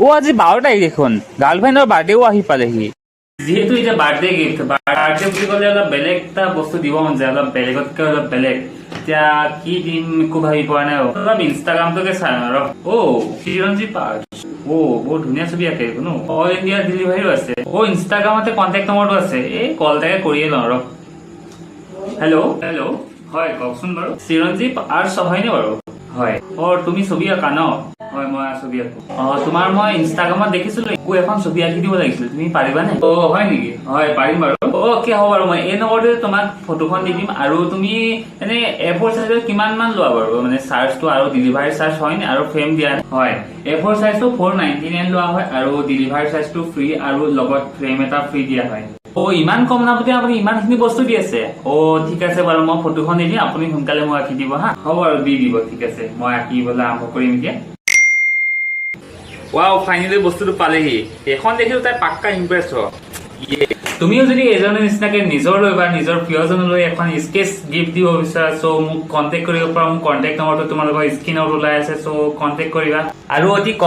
আজি 12 তাৰিখ দেখোন গাৰ্লফ্ৰেণ্ডৰ বাৰ্থডেও আহি পালেহি যেহেতু এটা বাৰ্থডে গিফ্ট বাৰ্থডে বুলি ক'লে অলপ বেলেগ এটা বস্তু দিব মন যায় অলপ বেলেগতকৈ অলপ বেলেগ এতিয়া কি দিম একো ভাবি পোৱা নাই অলপ ইনষ্টাগ্ৰামটোকে চাই আৰু চিৰঞ্জীৱ বহুত ধুনীয়া ছবি আঁকে ন অল ইণ্ডিয়া ডেলিভাৰীও আছে ইনষ্টাগ্ৰামতে কণ্টেক্ট নম্বৰটো আছে এই কল এটাকে কৰিয়ে লওঁ আৰু হেল্ল' হয় কওকচোন বাৰু চিৰঞ্জীৱ আৰ্টছ হয়নে বাৰু হয় তুমি ছবি আঁকা ন হয় মই ছবি আঁকো তোমাৰ মই ইনষ্টাগ্ৰামত দেখিছিলো এখন ছবি আঁকি দিব লাগিছিল তুমি পাৰিবানে হয় নেকি হয় পাৰিম বাৰু কি হ'ব বাৰু মই এই নম্বৰটোতে তোমাক ফটোখন দি দিম আৰু তুমি এনে A4 সাইজৰ কিমান মান লোৱা বাৰু মানে চাৰ্জটো আৰু ডেলিভাৰী চাৰ্জ হয় নে আৰু ফ্ৰেম দিয়া হয় A4 সাইজটো 499 লোৱা হয় আৰু ডেলিভাৰী চাৰ্জটো ফ্ৰী আৰু লগত ফ্ৰেম এটা ফ্ৰী দিয়া হয় ইমান কম দামতে আপুনি ইমানখিনি বস্তু দি আছে ঠিক আছে বাৰু মই ফটোখন দি দিম আপুনি সোনকালে মই আঁকি দিব হা হ'ব আৰু দি দিব ঠিক আছে মই আঁকিবলৈ আৰম্ভ কৰিম এতিয়া ফাইনেলি বস্তুটো পালেহি এখন দেখিলো তাই পাক্কা ইমপ্ৰেছ হ তুমিও যদি এজনৰ নিচিনাকে নিজৰ লৈ বা নিজৰ প্ৰিয়জনলৈ এখন স্কেচ গিফ্ট দিব বিচাৰা চ' মোক কণ্টেক্ট কৰিব পাৰা মোৰ কণ্টেক্ট নম্বৰটো তোমালোকৰ স্ক্ৰীনত ওলাই আছে চ' কণ্টেক্ট কৰিবা আৰু অতি